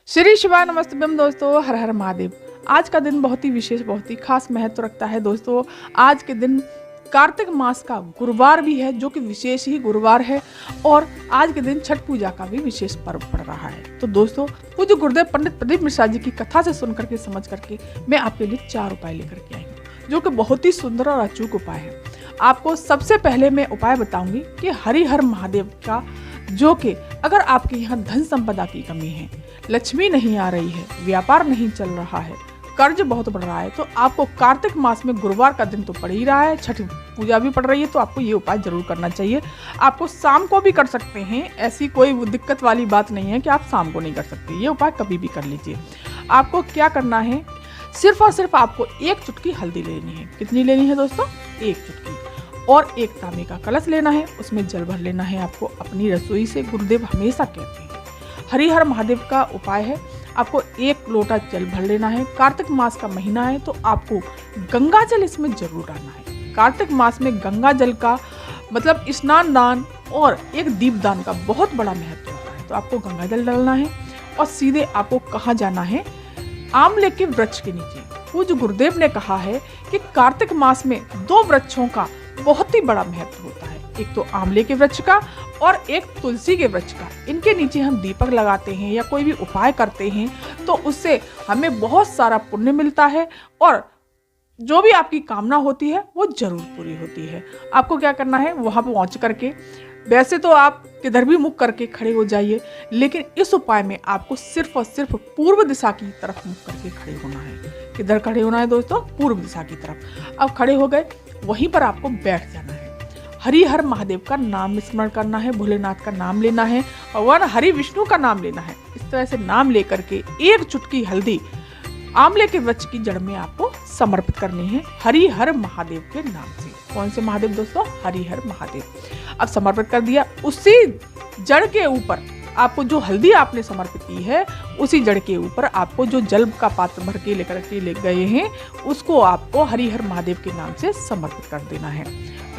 श्री शिवाय नमस्तुभ्यम दोस्तों, हर हर महादेव। आज का दिन बहुत ही विशेष, बहुत ही खास महत्व रखता है दोस्तों। आज के दिन कार्तिक मास का गुरुवार भी है, जो कि विशेष ही गुरुवार है, और आज के दिन छठ पूजा का भी विशेष पर्व पड़ रहा है। तो दोस्तों, पूज्य गुरुदेव पंडित प्रदीप मिश्रा जी की कथा से सुन करके, समझ करके मैं आपके लिए 4 उपाय लेकर के आई हूँ, जो कि बहुत ही सुंदर और अचूक उपाय है। आपको सबसे पहले मैं उपाय बताऊंगी कि हरिहर महादेव का, जो कि अगर आपके यहाँ धन संपदा की कमी है, लक्ष्मी नहीं आ रही है, व्यापार नहीं चल रहा है, कर्ज बहुत बढ़ रहा है, तो आपको कार्तिक मास में गुरुवार का दिन तो पड़ ही रहा है, छठ पूजा भी पड़ रही है, तो आपको ये उपाय जरूर करना चाहिए। आपको शाम को भी कर सकते हैं, ऐसी कोई दिक्कत वाली बात नहीं है कि आप शाम को नहीं कर सकते, ये उपाय कभी भी कर लीजिए। आपको क्या करना है, सिर्फ और सिर्फ आपको 1 चुटकी हल्दी लेनी है। कितनी लेनी है दोस्तों? 1 चुटकी। और 1 तांबे का कलश लेना है, उसमें जल भर लेना है आपको अपनी रसोई से। गुरुदेव हमेशा कहते हैं, हरिहर महादेव का उपाय है, आपको 1 लोटा जल भर लेना है। कार्तिक मास का महीना है, तो आपको गंगा जल इसमें जरूर डालना है। कार्तिक मास में गंगा जल का मतलब स्नान दान और एक दीप दान का बहुत बड़ा महत्व होता है। तो आपको गंगा जल डालना है और सीधे आपको कहाँ जाना है? आंवले के वृक्ष के नीचे। पूज्य गुरुदेव ने कहा है कि कार्तिक मास में 2 वृक्षों का बहुत ही बड़ा महत्व होता है, एक तो आंवले के वृक्ष का और एक तुलसी के वृक्ष का। इनके नीचे हम दीपक लगाते हैं या कोई भी उपाय करते हैं, तो उससे हमें बहुत सारा पुण्य मिलता है और जो भी आपकी कामना होती है वो जरूर पूरी होती है। आपको क्या करना है, वहां पर पहुंच करके, वैसे तो आप किधर भी मुख करके खड़े हो जाइए, लेकिन इस उपाय में आपको सिर्फ और सिर्फ पूर्व दिशा की तरफ मुख करके खड़े होना है। किधर खड़े होना है दोस्तों? पूर्व दिशा की तरफ। अब खड़े हो गए, वहीं पर आपको बैठ जाना है। हरिहर महादेव का नाम स्मरण करना है, भोलेनाथ का नाम लेना है, भगवान हरि विष्णु का नाम लेना है। इस तरह से नाम लेकर के 1 चुटकी हल्दी आंवले के वृक्ष की जड़ में आपको समर्पित करनी है, हरिहर महादेव के नाम से। कौन से महादेव दोस्तों? हरिहर महादेव। अब समर्पित कर दिया, उसी जड़ के ऊपर आपको जो हल्दी आपने समर्पित की है, उसी जड़ के ऊपर आपको जो जल का पात्र भर के लेकर के ले गए हैं, उसको आपको हरिहर महादेव के नाम से समर्पित कर देना है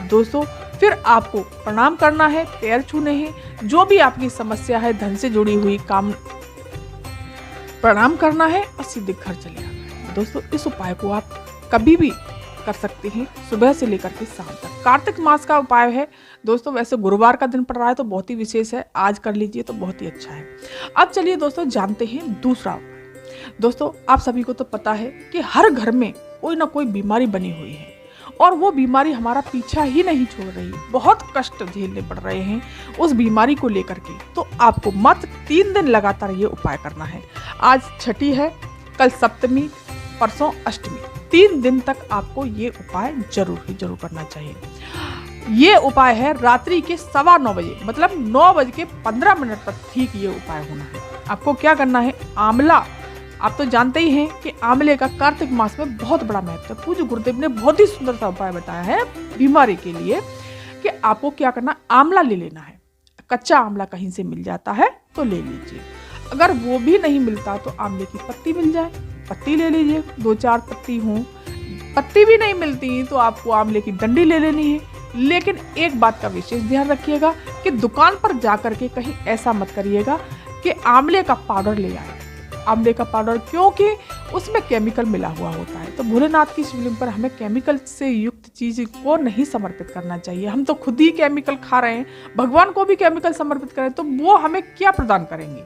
दोस्तों। फिर आपको प्रणाम करना है, पैर छूने हैं, जो भी आपकी समस्या है, धन से जुड़ी हुई काम, प्रणाम करना है और सीधे घर चले आना है दोस्तों। इस उपाय को आप कभी भी कर सकते हैं, सुबह से लेकर के शाम तक। कार्तिक मास का उपाय है दोस्तों, वैसे गुरुवार का दिन पड़ रहा है तो बहुत ही विशेष है, आज कर लीजिए तो बहुत ही अच्छा है। अब चलिए दोस्तों, जानते हैं दूसरा उपाय। दोस्तों, आप सभी को तो पता है कि हर घर में कोई ना कोई बीमारी बनी हुई है, और वो बीमारी हमारा पीछा ही नहीं छोड़ रही, बहुत कष्ट झेलने पड़ रहे हैं उस बीमारी को लेकर के। तो आपको मात्र 3 दिन लगातार ये उपाय करना है। आज छठी है, कल सप्तमी, परसों अष्टमी। 3 दिन तक आपको ये उपाय जरूर ही जरूर करना चाहिए। ये उपाय है रात्रि के 9:15 बजे, मतलब 9:15 पर ठीक ये उपाय होना है। आपको क्या करना है, आंवला, आप तो जानते ही हैं कि आंवले का कार्तिक मास में बहुत बड़ा महत्व है। पूज्य गुरुदेव ने बहुत ही सुंदर सा उपाय बताया है बीमारी के लिए, कि आपको क्या करना, आंवला ले लेना है। कच्चा आंवला कहीं से मिल जाता है तो ले लीजिए, अगर वो भी नहीं मिलता तो आंवले की पत्ती मिल जाए, पत्ती ले लीजिए, 2-4 पत्ती हों। पत्ती भी नहीं मिलती तो आपको आंवले की डंडी ले लेनी है। लेकिन एक बात का विशेष ध्यान रखिएगा कि दुकान पर जाकर के कहीं ऐसा मत करिएगा कि आंवले का पाउडर ले आए। आंवले का पाउडर, क्योंकि उसमें केमिकल मिला हुआ होता है, तो भोलेनाथ की शिवलिंग पर हमें केमिकल से युक्त चीज को नहीं समर्पित करना चाहिए। हम तो खुद ही केमिकल खा रहे हैं, भगवान को भी केमिकल समर्पित करें तो वो हमें क्या प्रदान करेंगे?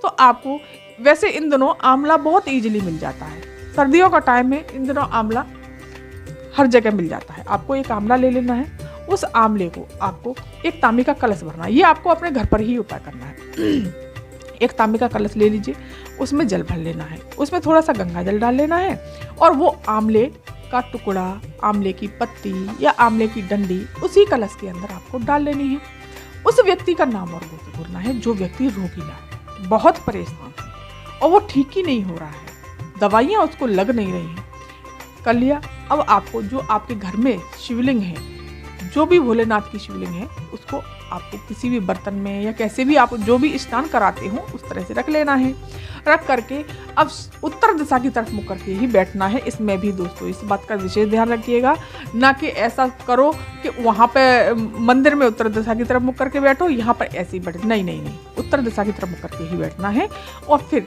तो आपको, वैसे इन दिनों आंवला बहुत इजीली मिल जाता है, सर्दियों का टाइम है, इन दिनों आंवला हर जगह मिल जाता है। आपको एक आंवला ले लेना है, उस आंवले को आपको 1 तांबे का कलश भरना है। ये आपको अपने घर पर ही उपाय करना है। 1 तांबे का कलश ले लीजिए, उसमें जल भर लेना है, उसमें थोड़ा सा गंगा जल डाल लेना है, और वो आंवले का टुकड़ा, आंवले की पत्ती या आंवले की डंडी उसी कलश के अंदर आपको डाल लेनी है। उस व्यक्ति का नाम और गोत्र बोलना है, जो व्यक्ति रोगीला है, बहुत परेशान है और वो ठीक ही नहीं हो रहा है, दवाइयाँ उसको लग नहीं रही हैं। कर लिया। अब आपको जो आपके घर में शिवलिंग है, जो भी भोलेनाथ की शिवलिंग है, उसको आपको किसी भी बर्तन में या कैसे भी आप जो भी स्नान कराते हो उस तरह से रख लेना है। रख करके अब उत्तर दिशा की तरफ मुख करके ही बैठना है। इसमें भी दोस्तों इस बात का विशेष ध्यान रखिएगा, ना कि ऐसा करो कि वहाँ पे मंदिर में उत्तर दिशा की तरफ मुख करके बैठो, यहाँ पर ऐसे ही बैठे, नहीं नहीं नहीं, उत्तर दिशा की तरफ मुख करके ही बैठना है। और फिर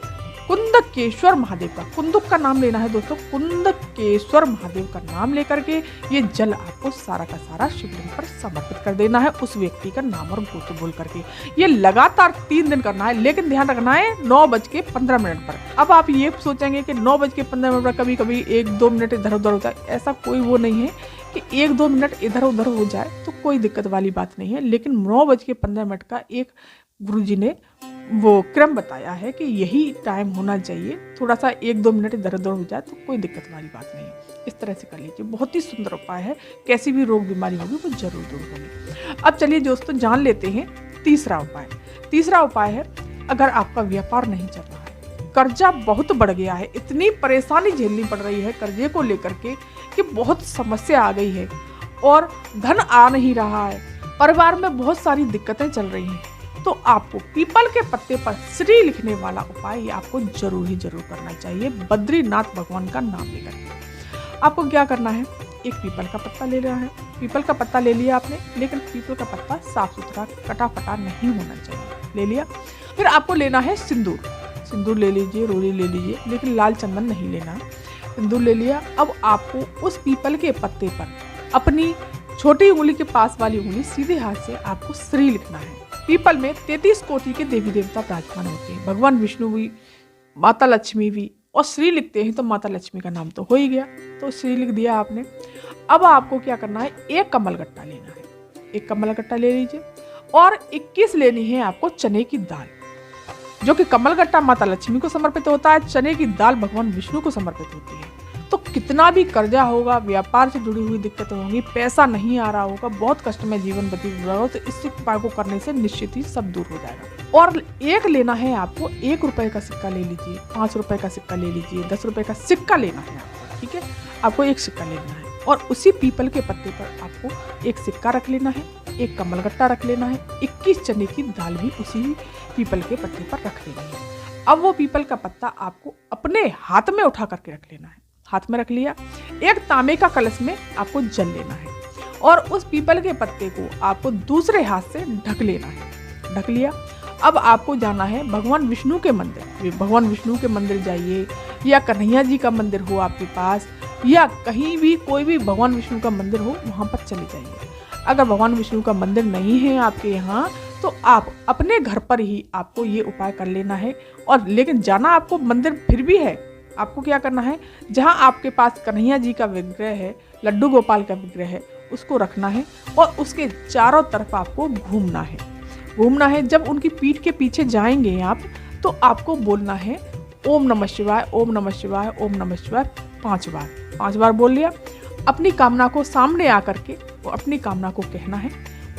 कुंदकेश्वर महादेव का, कुंदुक का नाम लेना है दोस्तों, कुंदकेश्वर महादेव का नाम लेकर के ये जल आपको सारा का सारा शिवलिंग पर समर्पित कर देना है, उस व्यक्ति का नाम और गोत्र बोल करके। ये लगातार 3 दिन करना है, लेकिन ध्यान रखना है 9:15 पर। अब आप ये सोचेंगे कि 9:15 पर कभी कभी 1-2 मिनट इधर उधर होता है, ऐसा कोई वो नहीं है कि 1-2 मिनट इधर उधर हो जाए तो कोई दिक्कत वाली बात नहीं है, लेकिन 9:15 का एक गुरुजी ने वो क्रम बताया है कि यही टाइम होना चाहिए। थोड़ा सा 1-2 मिनट इधर उधर हो जाए तो कोई दिक्कत वाली बात नहीं है। इस तरह से कर लीजिए, बहुत ही सुंदर उपाय है, कैसी भी रोग बीमारी होगी वो जरूर दूर होगी। अब चलिए दोस्तों जान लेते हैं तीसरा उपाय। तीसरा उपाय है, अगर आपका व्यापार नहीं चल रहा है, कर्जा बहुत बढ़ गया है, इतनी परेशानी झेलनी पड़ रही है कर्जे को लेकर के कि बहुत समस्या आ गई है और धन आ नहीं रहा है, परिवार में बहुत सारी दिक्कतें चल रही हैं, तो आपको पीपल के पत्ते पर श्री लिखने वाला उपाय आपको जरूर ही जरूर करना चाहिए, बद्रीनाथ भगवान का नाम लेकर। आपको क्या करना है, एक पीपल का पत्ता ले लेना है। पीपल का पत्ता ले लिया आपने, लेकिन पीपल का पत्ता साफ सुथरा कटा फटा नहीं होना चाहिए, ले लिया। फिर आपको लेना है सिंदूर, सिंदूर ले लीजिए, रोली ले लीजिए, लेकिन लाल चंदन नहीं लेना है। सिंदूर ले लिया। अब आपको उस पीपल के पत्ते पर अपनी छोटी उंगली के पास वाली उंगली सीधे हाथ से आपको श्री लिखना है। पीपल में 33 कोटि के देवी देवता विराजमान होते हैं, भगवान विष्णु भी, माता लक्ष्मी भी, और श्री लिखते हैं तो माता लक्ष्मी का नाम तो हो ही गया, तो श्री लिख दिया आपने। अब आपको क्या करना है, एक कमलगट्टा लेना है, एक कमलगट्टा ले लीजिए, और 21 लेनी है आपको चने की दाल, जो कि कमलगट्टा माता लक्ष्मी को समर्पित होता है, चने की दाल भगवान विष्णु को समर्पित होती है। तो कितना भी कर्जा होगा, व्यापार से जुड़ी हुई दिक्कतें होंगी, पैसा नहीं आ रहा होगा, बहुत कष्ट में जीवन व्यतीत हो रहा हो, तो इस उपाय को करने से निश्चित ही सब दूर हो जाएगा। और एक लेना है आपको, 1 रुपए का सिक्का ले लीजिए, 5 रुपए का सिक्का ले लीजिए, 10 रुपए का सिक्का लेना है आपको, ठीक है, आपको एक सिक्का लेना है, और उसी पीपल के पत्ते पर आपको एक सिक्का रख लेना है, एक कमलगट्टा रख लेना है, 21 चने की दाल भी उसी पीपल के पत्ते पर रख लेनी है। अब वो पीपल का पत्ता आपको अपने हाथ में उठा करके रख लेना है, हाथ में रख लिया। एक तांबे का कलश में आपको जल लेना है, और उस पीपल के पत्ते को आपको दूसरे हाथ से ढक लेना है, ढक लिया। अब आपको जाना है भगवान विष्णु के मंदिर, भगवान विष्णु के मंदिर जाइए, या कन्हैया जी का मंदिर हो आपके पास, या कहीं भी कोई भी भगवान विष्णु का मंदिर हो, वहाँ पर चले जाइए। अगर भगवान विष्णु का मंदिर नहीं है आपके यहाँ, तो आप अपने घर पर ही आपको ये उपाय कर लेना है। और लेकिन जाना आपको मंदिर फिर भी है, आपको क्या करना है, जहाँ आपके पास कन्हैया जी का विग्रह है, लड्डू गोपाल का विग्रह है, उसको रखना है, और उसके चारों तरफ आपको घूमना है, घूमना है। जब उनकी पीठ के पीछे जाएंगे आप, तो आपको बोलना है ओम नमः शिवाय, ओम नमः शिवाय, ओम नमः शिवाय 5 बार, 5 बार बोल लिया। अपनी कामना को सामने आकर के अपनी कामना को कहना है,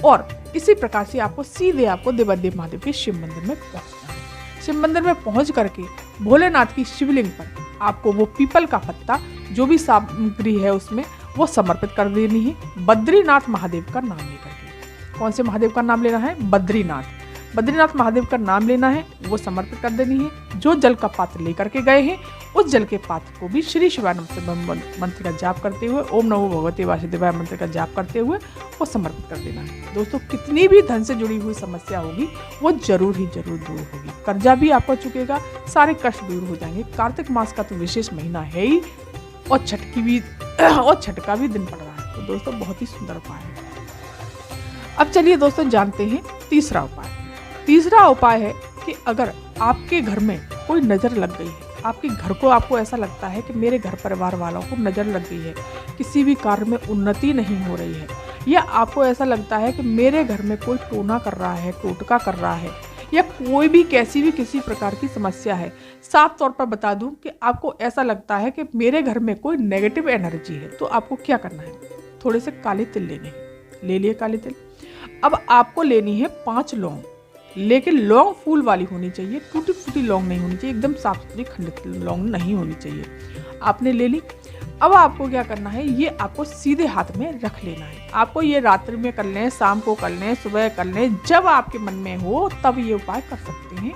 और इसी प्रकार से आपको सीधे आपको देवादेव महादेव के शिव मंदिर में पहुंचना है। शिव मंदिर में पहुंच करके भोलेनाथ की शिवलिंग पर आपको वो पीपल का पत्ता, जो भी सामग्री है उसमें, वो समर्पित कर देनी है, बद्रीनाथ महादेव का नाम लेकर के। कौन से महादेव का नाम लेना है, बद्रीनाथ, बद्रीनाथ महादेव का नाम लेना है, वो समर्पित कर देनी है। जो जल का पात्र लेकर के गए हैं, उस जल के पात्र को भी श्री शिवाय नमः मंत्र का जाप करते हुए, ओम नमो भगवते वासुदेवाय मंत्र का जाप करते हुए वो समर्पित कर देना है। दोस्तों, कितनी भी धन से जुड़ी हुई समस्या होगी वो जरूर ही जरूर दूर होगी, कर्जा भी आपका चुकेगा, सारे कष्ट दूर हो जाएंगे। कार्तिक मास का तो विशेष महीना है ही, और छठ का भी दिन पड़ रहा है, तो दोस्तों बहुत ही सुंदर उपाय है। अब चलिए दोस्तों जानते हैं तीसरा उपाय। तीसरा उपाय है कि अगर आपके घर में कोई नज़र लग गई है, आपके घर को, आपको ऐसा लगता है कि मेरे घर परिवार वालों को नज़र लग गई है, किसी भी कार्य में उन्नति नहीं हो रही है, या आपको ऐसा लगता है कि मेरे घर में कोई टोना कर रहा है, टोटका कर रहा है, या कोई भी कैसी भी किसी प्रकार की समस्या है, साफ तौर पर बता दूं कि आपको ऐसा लगता है कि मेरे घर में कोई नेगेटिव एनर्जी है, तो आपको क्या करना है, थोड़े से काले तिल लेने हैं, ले लिए काले तिल। अब आपको लेनी है 5 लौंग, लेकिन लौंग फूल वाली होनी चाहिए, टूटी फूटी लौंग नहीं होनी चाहिए, एकदम साफ सुथरी खंडित लौंग नहीं होनी चाहिए। आपने ले ली। अब आपको क्या करना है, ये आपको सीधे हाथ में रख लेना है। आपको ये रात्रि में कर लें, शाम को कर लें, सुबह कर लें, जब आपके मन में हो तब ये उपाय कर सकते हैं।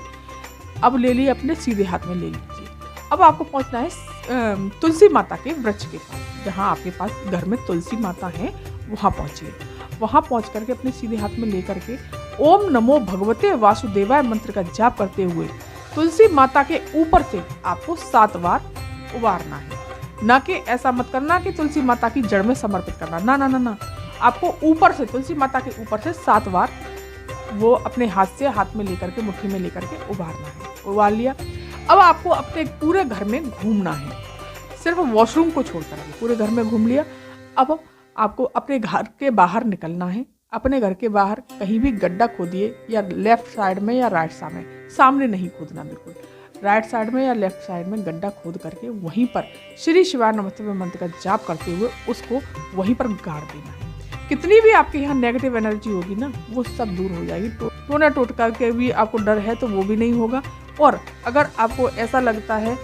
अब ले लिए, अपने सीधे हाथ में ले लीजिए। अब आपको पहुंचना है तुलसी माता के वृक्ष के पास, जहाँ आपके पास घर में तुलसी माता है, वहाँ पहुँचिए। वहाँ पहुँच करके अपने सीधे हाथ में ले करके ओम नमो भगवते वासुदेवाय मंत्र का जाप करते हुए तुलसी माता के ऊपर से आपको 7 बार उबारना है। ना कि ऐसा मत करना कि तुलसी माता की जड़ में समर्पित करना, ना ना ना ना, आपको ऊपर से, तुलसी माता के ऊपर से 7 बार वो अपने हाथ में लेकर के, मुट्ठी में लेकर के उबारना है। उबार लिया। अब आपको अपने पूरे घर में घूमना है, सिर्फ वॉशरूम को छोड़कर के पूरे घर में घूम लिया। अब आपको अपने घर के बाहर निकलना है। अपने घर के बाहर कहीं भी गड्ढा खोदिए, या लेफ्ट साइड में या राइट साइड में, सामने नहीं खोदना, बिल्कुल राइट साइड में या लेफ्ट साइड में गड्ढा खोद करके वहीं पर श्री शिवाय नमस्तुभ्यं मंत्र का जाप करते हुए उसको वहीं पर गाड़ देना है। कितनी भी आपके यहाँ नेगेटिव एनर्जी होगी ना, वो सब दूर हो जाएगी। टोना टोट करके भी आपको डर है तो वो भी नहीं होगा। और अगर आपको ऐसा लगता है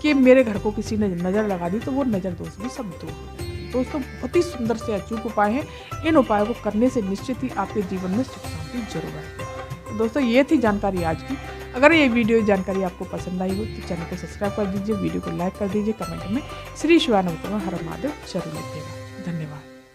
कि मेरे घर को किसी ने नज़र लगा दी, तो वो नज़र दोष भी सब दूर हो जाएगी। दोस्तों, बहुत ही सुंदर से अचूक उपाय हैं। इन उपायों को करने से निश्चित ही आपके जीवन में सुख शांति जरूर आएगी। तो दोस्तों, ये थी जानकारी आज की। अगर ये वीडियो जानकारी आपको पसंद आई हो तो चैनल को सब्सक्राइब कर दीजिए, वीडियो को लाइक कर दीजिए, कमेंट में श्री शिवाय नमस्तुभ्यं हर हर महादेव जरूर लिखिएगा। धन्यवाद।